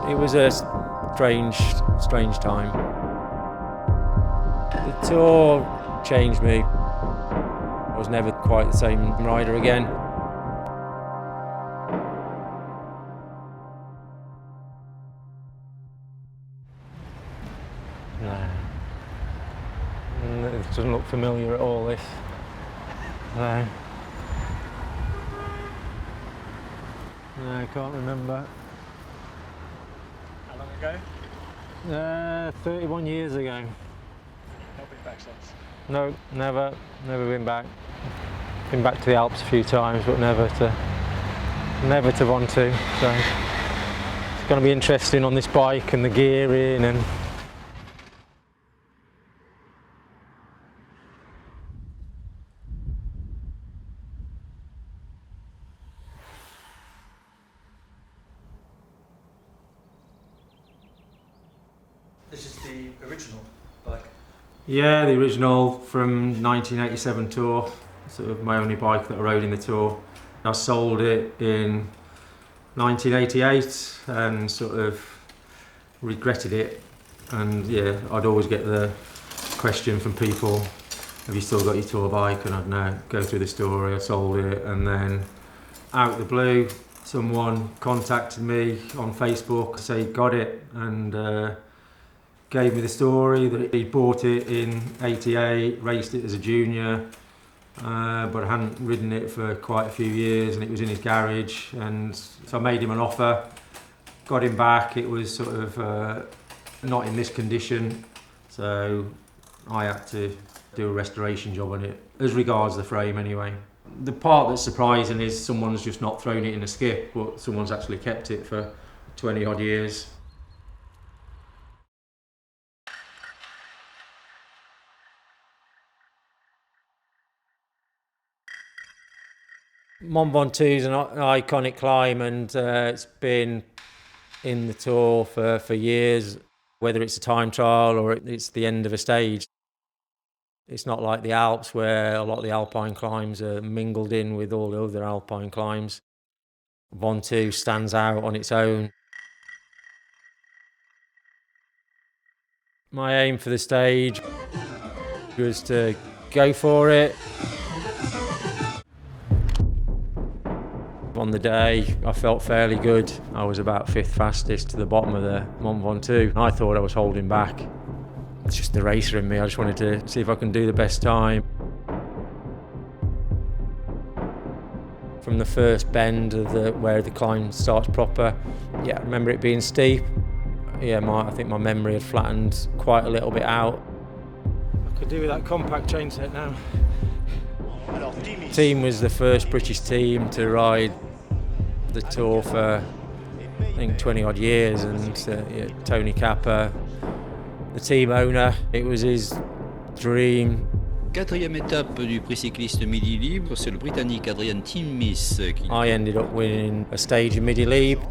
It was a strange time. The tour changed me. I was never quite the same rider again. No. It doesn't look familiar at all, this. No. No, I can't remember. How long ago? 31 years ago. Not been back since? No, never been back. Been back to the Alps a few times, but never to Ventoux. So it's going to be interesting on this bike and the gearing and. This is the original bike? Yeah, the original from 1987 tour. Sort of my only bike that I rode in the tour. I sold it in 1988 and sort of regretted it. And yeah, I'd always get the question from people, have you still got your tour bike? And I'd now go through the story, I sold it, and then out of the blue, someone contacted me on Facebook to say he got it, and gave me the story that he bought it in '88, raced it as a junior, but I hadn't ridden it for quite a few years, and it was in his garage, and so I made him an offer, got him back. It was sort of not in this condition, so I had to do a restoration job on it, as regards the frame anyway. The part that's surprising is someone's just not thrown it in a skip, but someone's actually kept it for 20 odd years. Mont Ventoux is an iconic climb, and it's been in the tour for years, whether it's a time trial or it's the end of a stage. It's not like the Alps, where a lot of the alpine climbs are mingled in with all the other alpine climbs. Ventoux stands out on its own. My aim for the stage was to go for it. On the day, I felt fairly good. I was about 5th fastest to the bottom of the Mont Ventoux. I thought I was holding back. It's just the racer in me. I just wanted to see if I can do the best time. From the first bend of where the climb starts proper, yeah, I remember it being steep. Yeah, I think my memory had flattened quite a little bit out. I could do with that compact chain set now. The team was the first British team to ride the tour for, I think, 20 odd years, and yeah, Tony Capper, the team owner, it was his dream. Quatrième étape du prix cycliste Midi Libre, c'est le Britannique Adrian Timmis qui... I ended up winning a stage in Midi Libre.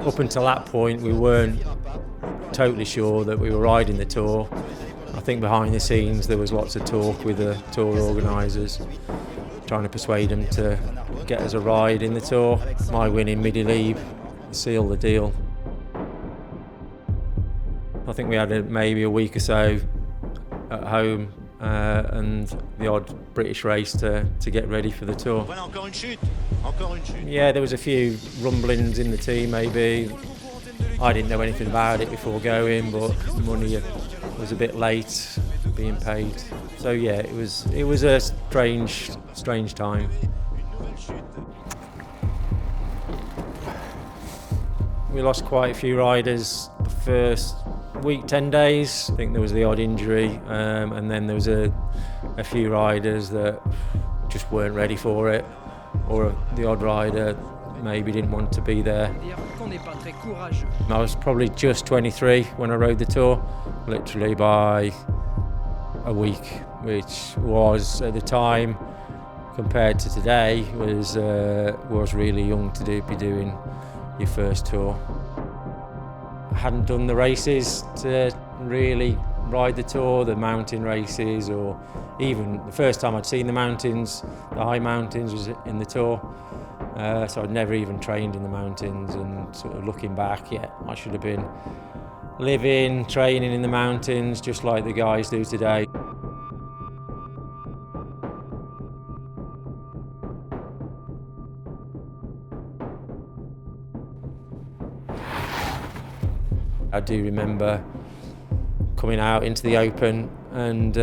Up until that point, we weren't totally sure that we were riding the tour. I think behind the scenes there was lots of talk with the tour organisers, trying to persuade them to get us a ride in the tour. My win in Midi Libre sealed the deal. I think we had maybe a week or so at home and the odd British race to get ready for the tour. Yeah, there was a few rumblings in the team maybe. I didn't know anything about it before going, but money was a bit late being paid. So yeah, it was a strange time. We lost quite a few riders the first week, 10 days. I think there was the odd injury, and then there was a few riders that just weren't ready for it, or the odd rider maybe didn't want to be there. I was probably just 23 when I rode the tour, literally by a week, which was at the time, compared to today, was really young to be doing your first tour. I hadn't done the races to really ride the tour, the mountain races, or even the first time I'd seen the mountains, the high mountains, was in the tour. So I'd never even trained in the mountains, and sort of looking back, yeah, I should have been living, training in the mountains just like the guys do today. I do remember coming out into the open and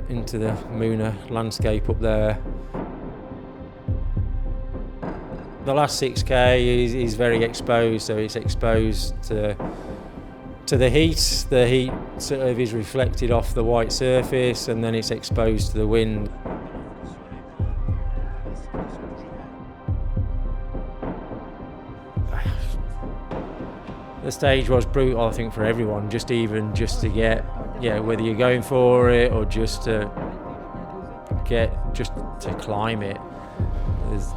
into the Moona landscape up there. The last 6K is very exposed, so it's exposed to the heat. The heat sort of is reflected off the white surface, and then it's exposed to the wind. The stage was brutal, I think, for everyone, just to get, yeah, whether you're going for it or just to climb it.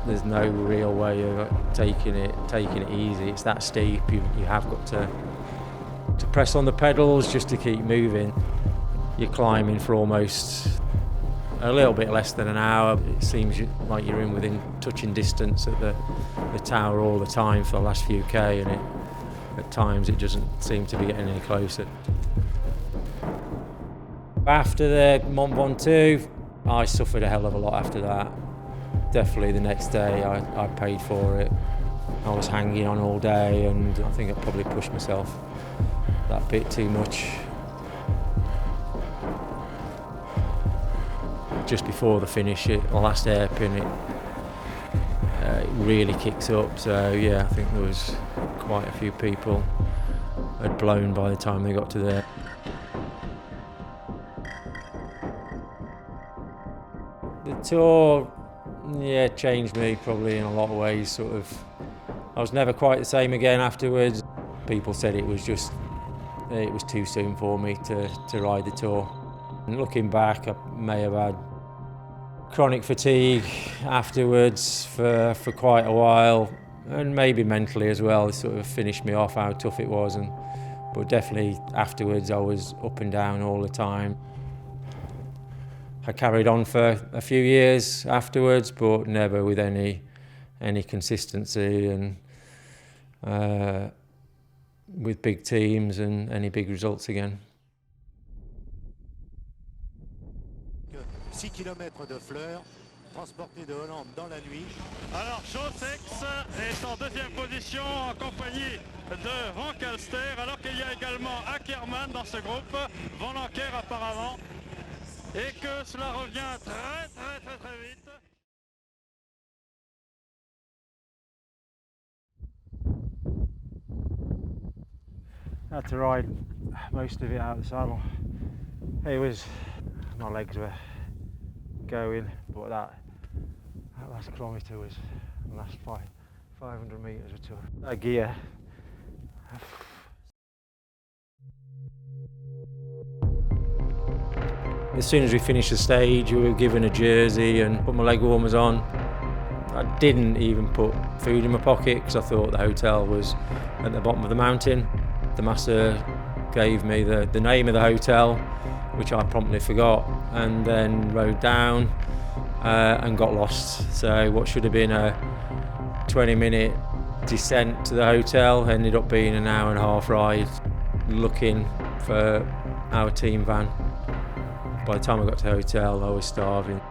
There's no real way of taking it easy. It's that steep. You have got to press on the pedals just to keep moving. You're climbing for almost a little bit less than an hour. It seems like you're in within touching distance at the tower all the time for the last few K, and at times it doesn't seem to be getting any closer. After the Mont Ventoux, I suffered a hell of a lot after that. Definitely the next day I paid for it. I was hanging on all day, and I think I probably pushed myself that bit too much. Just before the finish, the last hairpin, it really kicks up. So yeah, I think there was quite a few people had blown by the time they got to there. The tour, yeah, changed me probably in a lot of ways. Sort of, I was never quite the same again afterwards. People said it was too soon for me to ride the tour. And looking back, I may have had chronic fatigue afterwards for quite a while, and maybe mentally as well. It sort of finished me off how tough it was, but definitely afterwards I was up and down all the time. I carried on for a few years afterwards, but never with any consistency and with big teams and any big results again. 6 km de fleurs transportés de Hollande dans la nuit. Alors Chausex est en deuxième position en compagnie de Van Calster, alors qu'il y a également Ackermann dans ce groupe, Van Anker apparemment, et que cela revient très vite. I had to ride most of it out of the saddle. My legs were going, but that last kilometre was the last 500 metres or tough. That gear. As soon as we finished the stage, we were given a jersey and put my leg warmers on. I didn't even put food in my pocket because I thought the hotel was at the bottom of the mountain. The master gave me the name of the hotel, which I promptly forgot, and then rode down and got lost. So what should have been a 20-minute descent to the hotel ended up being an hour and a half ride looking for our team van. By the time I got to the hotel, I was starving.